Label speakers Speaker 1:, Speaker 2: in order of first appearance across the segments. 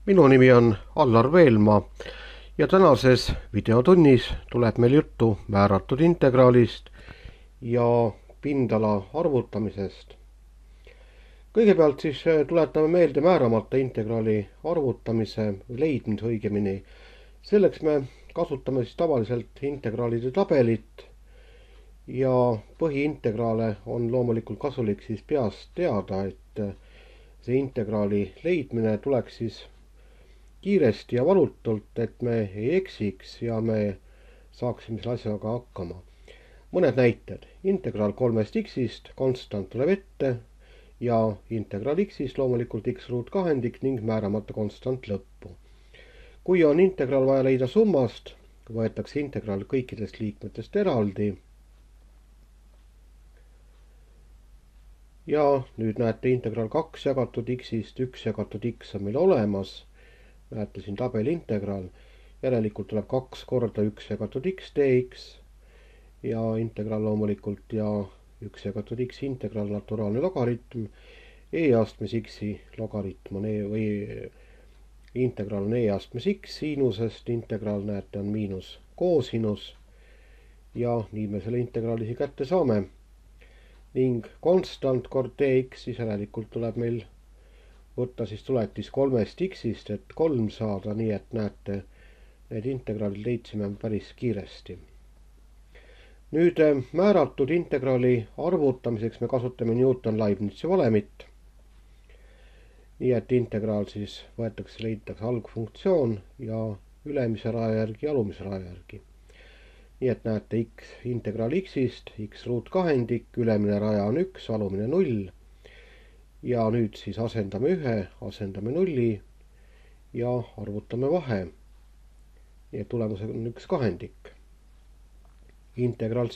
Speaker 1: Minu nimi on Allar Veelmaa ja tänases videotunnis tuleb meil juttu määratud integraalist ja pindala arvutamisest. Kõigepealt siis tuletame meelde määramata integraali arvutamise või leidmise õigemini. Selleks me kasutame siis tavaliselt integraalide tabelit ja põhiintegraale on loomulikult kasulik siis peast teada, et see integraali leidmine tuleks siis kiiresti ja valutult, et me ei eksiks ja me saaksime selle asjaga hakkama. Mõned näited. Integraal 3-st x-ist, konstant tuleb ette ja integraal x-ist loomulikult x ruut kahendik ning määramata konstant lõppu. Kui on integraal vaja leida summast, võetakse integraal kõikidest liikmetest eraldi. Ja nüüd näete integraal 2 jagatud x-ist, 1 jagatud x on meil olemas. Näete siin tabeli integraal, järelikult tuleb 2 korda 1 jagatud x dx ja integraal loomulikult ja 1 jagatud x integraal naturaalne logaritm. E-astmes x-i logaritm on või integraal on E-astmes x siinusest, integraal näete on miinus koosinus ja nii me selle integraalisi kätte saame. Ning konstant kord dx siis järelikult tuleb meil võtta siis tuletis 3-st x-ist, et 3 saada, nii et näete, need integraalid leidsime päris kiiresti. Nüüd määratud integraali arvutamiseks me kasutame Newton-Leibnizi valemit. Nii et integraal siis võetakse, leitakse algfunktsioon ja ülemise raja järgi, alumise raja järgi. Nii et näete integraal x-ist, x ruut kahendik, ülemine raja on 1, alumine 0. Ja nüüd siis asendame 1, asendame 0 ja arvutame vahe. Ja tulemus on 1 kahendik. Integraal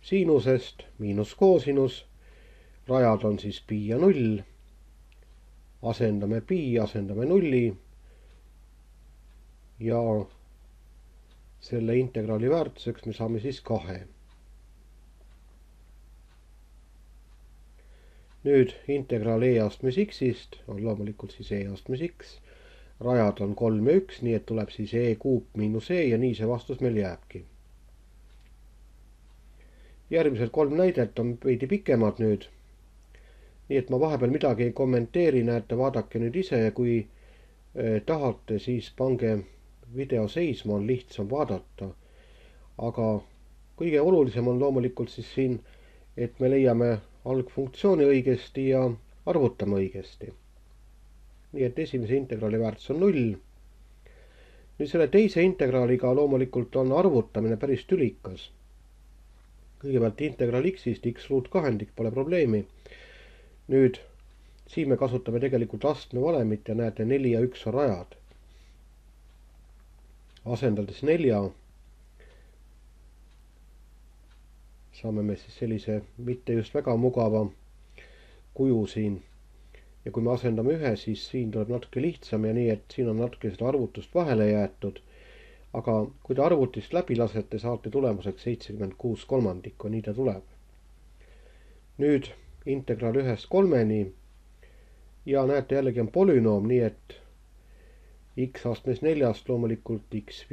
Speaker 1: siinusest miinus koosinus. Rajad on siis pi ja 0. Asendame pi, asendame 0. Ja selle integraali väärtuseks me saame siis 2. Nüüd integraal E-astmes x-ist on loomulikult siis E-astmes x. Rajad on 3 ja 1, nii et tuleb siis E kuup miinus E ja nii see vastus meil jääbki. Järgmised 3 näidet on veidi pikemad nüüd. Nii et ma vahepeal midagi ei kommenteeri, näete, vaadake nüüd ise ja kui tahate, siis pange video seisma, on lihtsam vaadata. Aga kõige olulisem on loomulikult siis siin, et me leiame algfunktsiooni õigesti ja arvutame õigesti. Nii et esimese integraali väärtus on 0. Nüüd selle teise integraaliga loomulikult on arvutamine päris tülikas. Kõigepealt integraal x-ist, x ruut kahendik, pole probleemi. Nüüd siin me kasutame tegelikult astme valemit ja näete 4 ja 1 on rajad. Asendades 4 saame me siis sellise mitte just väga mugava kuju siin. Ja kui me asendame 1, siis siin tuleb natuke lihtsam ja nii, et siin on natuke seda arvutust vahele jäetud. Aga kui te arvutist läbi lasete, saate tulemuseks 76 kolmandikku, nii ta tuleb. Nüüd integraal 1-st 3-ni ja näete jällegi on polünoom, nii et x astmes 4-st loomulikult x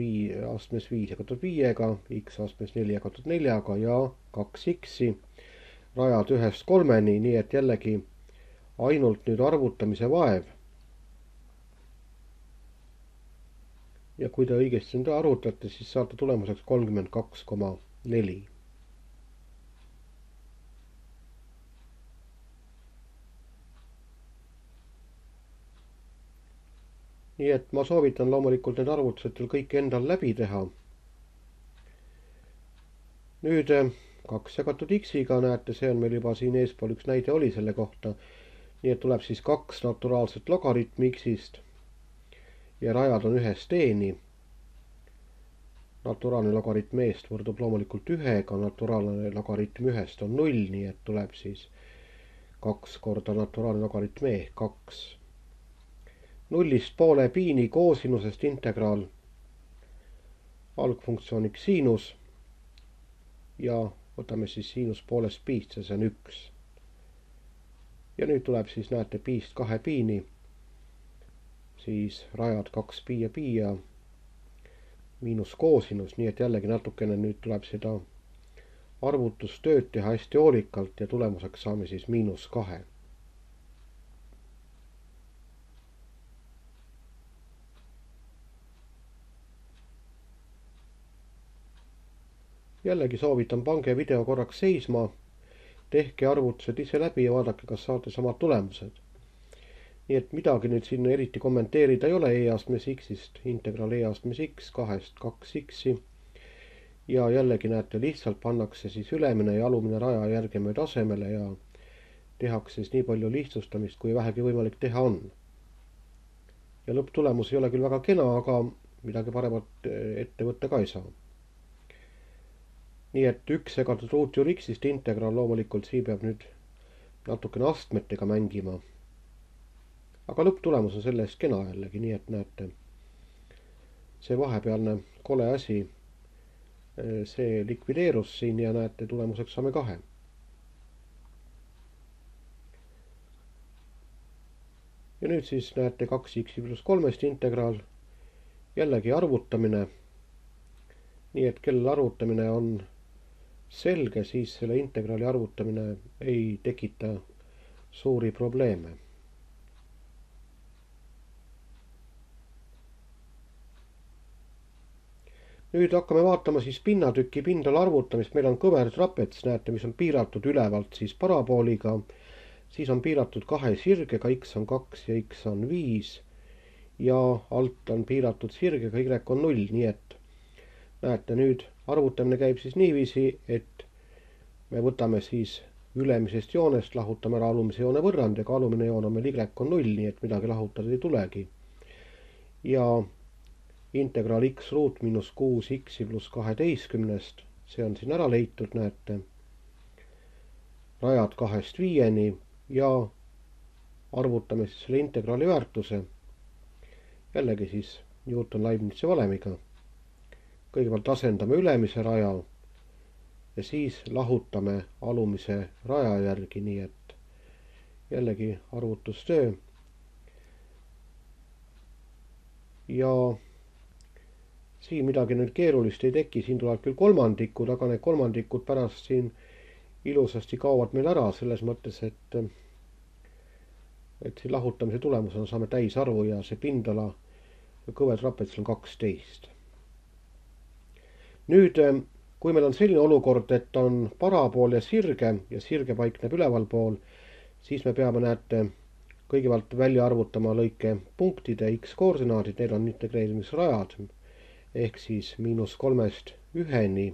Speaker 1: astmes 5 jagatud 5-ga, x astmes 4 jagatud 4-ga ja 2x-i. Rajad 1-st 3-ni, nii et jällegi ainult nüüd arvutamise vaev. Ja kui te õigesti nüüd arvutate, siis saate tulemuseks 32,4. Nii et ma soovitan loomulikult need arvutused teil kõik endal läbi teha. Nüüd 2 jagatud x-iga näete, see on meil juba siin eespool üks näide oli selle kohta. Nii et tuleb siis 2 naturaalset logaritmi x-ist ja rajad on 1-st e-ni. Naturaalne logaritm e-st võrdub loomulikult 1-ga, naturaalne logaritm 1-st on 0, nii et tuleb siis 2 korda naturaalne logaritm e, 2. 0-st poole piini koosinusest integraal algfunktsiooniks siinus ja võtame siis siinus poolest piist, see on 1. Ja nüüd tuleb siis näete piist 2 piini siis rajad 2 pi ja pi ja miinus koosinus, nii et jällegi natukene nüüd tuleb seda arvutustööd teha hästi hoolikalt ja tulemuseks saame siis -2. Jällegi soovitan, pange video korraks seisma, tehke arvutused ise läbi ja vaadake, kas saate samad tulemused. Nii et midagi nüüd siin eriti kommenteerida ei ole e-astmes x-ist, integraal e-astmes x 2x ja jällegi näete, lihtsalt pannakse siis ülemine ja alumine raja järgemööda asemele ja tehakse siis nii palju lihtsustamist, kui vähegi võimalik teha on. Ja lõpptulemus ei ole küll väga kena, aga midagi paremat ette võtta ka ei saa. Nii et 1 segatud ruutjuur x-ist integraal loomulikult siin peab nüüd natukene astmetega mängima. Aga lõpptulemus on selle eest kena jällegi, nii et näete, see vahepealne kole asi, see likvideerus siin ja näete, tulemuseks saame 2. Ja nüüd siis näete 2x + 3 integraal, jällegi arvutamine. Nii et kellel arvutamine on selge, siis selle integraali arvutamine ei tekita suuri probleeme. Nüüd hakkame vaatama siis pinnatüki pindala arvutamist. Meil on kõvertrapets, näete, mis on piiratud ülevalt siis parabooliga. Siis on piiratud 2 sirgega, x on 2 ja x on 5. Ja alt on piiratud sirgega, y on 0. Nii et näete, nüüd arvutamine käib siis niiviisi, et me võtame siis ülemisest joonest, lahutame ära alumise joone võrrandiga, alumine joon on meil y on 0, nii et midagi lahutada ei tulegi. Ja integraal x ruut miinus 6x + 12, see on siin ära leitud, näete. Rajad 2-st 5-ni ja arvutame siis selle integraali väärtuse. Jällegi siis Newton-Leibnizi valemiga. Kõigepealt asendame ülemise raja ja siis lahutame alumise raja järgi, nii et jällegi arvutustöö. Ja siin midagi nüüd keerulist ei teki, siin tulevad küll kolmandikud, aga need kolmandikud pärast siin ilusasti kaovad meil ära, selles mõttes, et siin lahutamise tulemusena saame täisarvu ja see pindala kõvertrapetsil on 12. Nüüd, kui meil on selline olukord, et on parapool ja sirge paikneb ülevalpool, siis me peame, näete, kõigepealt välja arvutama lõike punktide x koordinaadid, need on integreerimisrajad, ehk siis -3-st 1-ni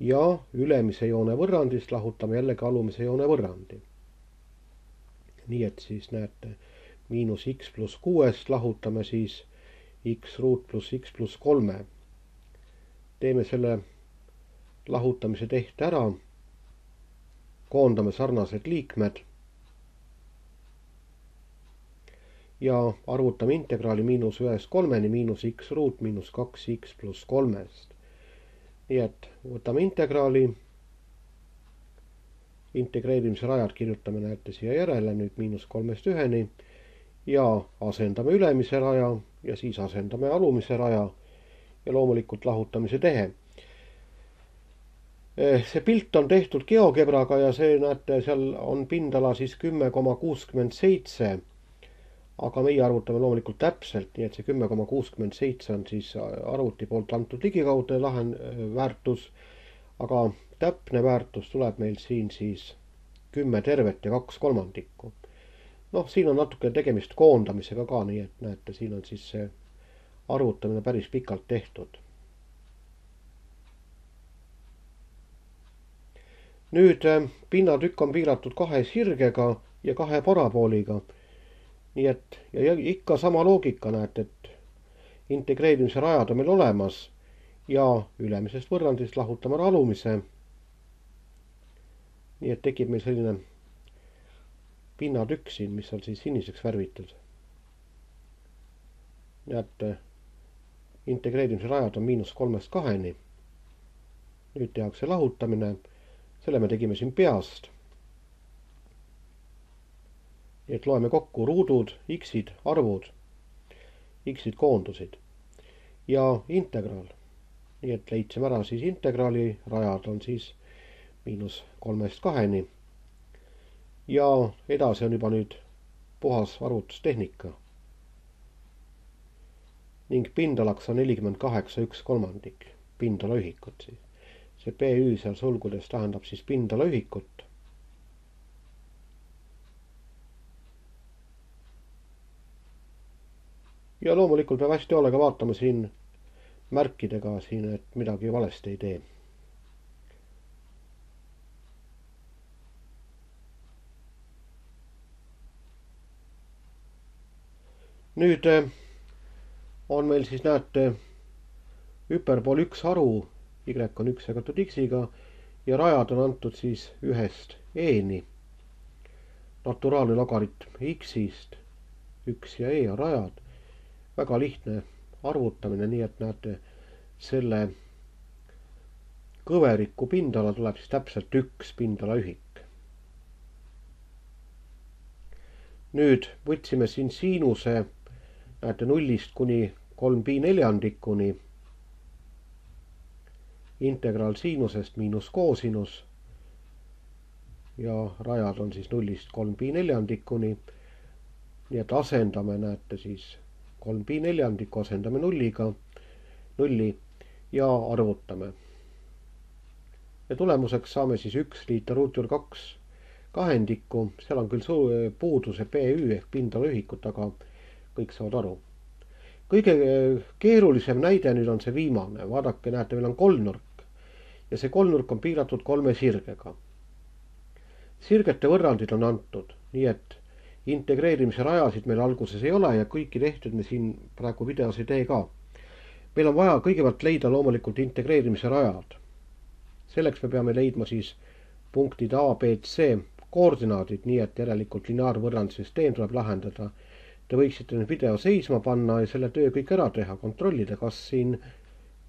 Speaker 1: ja ülemise joone võrrandist lahutame jällegi alumise joone võrrandi. Nii et siis näete, -x + 6-st lahutame siis x ruut + x + 3. Teeme selle lahutamise tehte ära, koondame sarnased liikmed ja arvutame integraali -1-st 3-ni -x ruut -2x + 3-st. Nii et võtame integraali, integreerimise rajad kirjutame, näete, siia järele, nüüd -3-st 1-ni ja asendame ülemise raja ja siis asendame alumise raja ja loomulikult lahutamise tehe. See pilt on tehtud GeoGebraga ja see, näete, seal on pindala siis 10,67, aga meie arvutame loomulikult täpselt, nii et see 10,67 on siis arvuti poolt antud ligikaudu väärtus, aga täpne väärtus tuleb meil siin siis 10 tervet ja 2/3. Noh, siin on natuke tegemist koondamisega ka, nii et näete, siin on siis see arvutamine päris pikalt tehtud. Nüüd pinnatükk on piiratud 2 sirgega ja 2 parabooliga. Nii et ja ikka sama loogika, näete, et integreerimise rajad on meil olemas ja ülemisest võrrandist lahutame ära alumise. Nii et tekib meil selline pinnatükk siin, mis on siis siniseks värvitud. Näete, integreerimise rajad on -3-st 2-ni. Nüüd tehakse lahutamine, selle me tegime siin peast. Nii et loeme kokku ruudud, x-id, arvud. X-id koondusid ja integraal. Nii et leidsime ära siis integraali, rajad on siis -3-2. Ja edasi on juba nüüd puhas arvutustehnika. Ning pindalaks on 48/1/3 pindalaühikut siis. See PÜ seal sulgudes tähendab siis pindalaühikut. Ja loomulikult peab hästi hoolega vaatama siin märkidega siin, et midagi valesti ei tee. Nüüd on meil siis näete hüperbool 1 haru, Y on 1 jagatud X-iga ja rajad on antud siis 1-st E-ni. Naturaalne logaritm X-ist, 1 ja E on rajad. Väga lihtne arvutamine, nii et näete selle kõveriku pindala tuleb siis täpselt 1 pindalaühik. Nüüd võtsime siin siinuse näete 0-st kuni 3π/4 integraal siinusest miinus koosinus ja rajad on siis 0-st 3π/4. Nii et asendame näete siis 3π/4 asendame 0 ja arvutame. Ja tulemuseks saame siis 1 liita √2 kahendikku, seal on küll puudu see PÜ ehk pindalaühikut, aga kõik saavad aru. Kõige keerulisem näide nüüd on see viimane. Vaadake, näete, meil on kolmnurk ja see kolmnurk on piiratud 3 sirgega. Sirgete võrrandid on antud, nii et integreerimise rajasid meil alguses ei ole ja kõiki tehtud me siin praegu videos ei tee ka. Meil on vaja kõigepealt leida loomulikult integreerimise rajad. Selleks me peame leidma siis punktid A, B, C koordinaadid, nii et järelikult lineaarvõrrandsüsteem tuleb lahendada. Te võiksite nüüd video seisma panna ja selle töö kõik ära teha, kontrollida, kas siin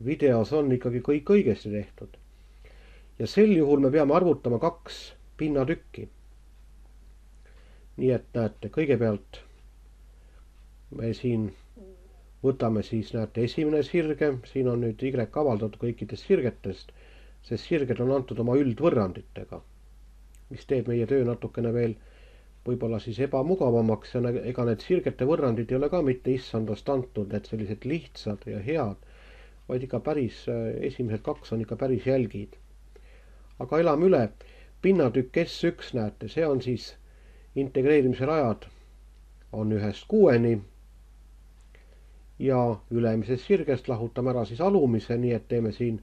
Speaker 1: videos on ikkagi kõik õigesti tehtud. Ja sel juhul me peame arvutama 2 pinnatükki. Nii et näete, kõigepealt me siin võtame siis näete esimene sirge, siin on nüüd Y avaldatud kõikidest sirgetest, sest sirged on antud oma üldvõrranditega, mis teeb meie töö natukene veel võib-olla siis ebamugavamaks ja ega need sirgete võrrandid ei ole ka mitte issandast antud, need sellised lihtsad ja head, vaid ikka päris, esimesed 2 on ikka päris jälgid. Aga elame üle, pinnatükk S1 näete, see on siis integreerimise rajad on 1-st 6-ni ja ülemisest sirgest lahutame ära siis alumise, nii et teeme siin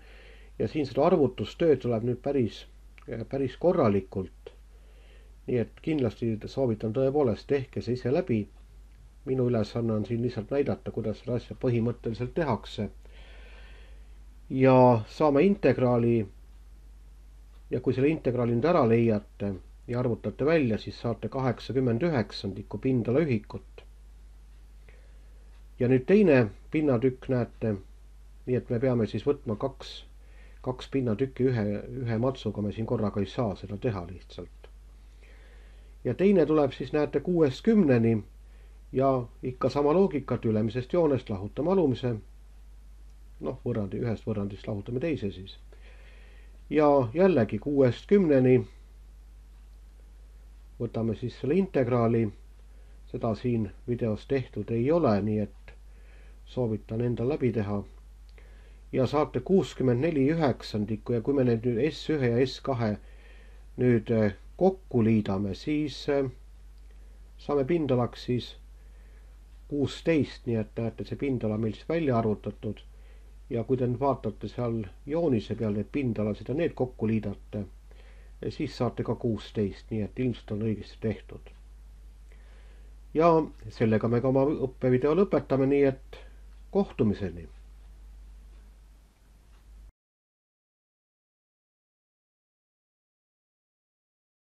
Speaker 1: ja siin seda arvutustööd tuleb nüüd päris korralikult. Nii et kindlasti soovitan tõepoolest, tehke see ise läbi. Minu ülesanne on siin lihtsalt näidata, kuidas seda asja põhimõtteliselt tehakse. Ja saame integraali ja kui selle integraali nüüd ära leiate ja arvutate välja, siis saate 80/9 pindalaühikut. Ja nüüd teine pinnatükk näete, nii et me peame siis võtma 2 pinnatükki ühe matsuga, me siin korraga ei saa seda teha lihtsalt. Ja teine tuleb siis näete 6-st 10-ni ja ikka sama loogikat ülemisest joonest lahutame alumise. Noh, ühest võrrandist lahutame teise siis. Ja jällegi 6-st 10-ni võtame siis selle integraali. Seda siin videos tehtud ei ole, nii et soovitan endal läbi teha. Ja saate 64/9 ja kui me nüüd S1 ja S2 nüüd kokku liidame, siis saame pindalaks siis 16, nii et näete, see pindala meil siis välja arvutatud. Ja kui te nüüd vaatate seal joonise peal need pindalasid ja need kokku liidate, siis saate ka 16, nii et ilmselt on õigesti tehtud. Ja sellega me ka oma õppevideo lõpetame, nii et kohtumiseni.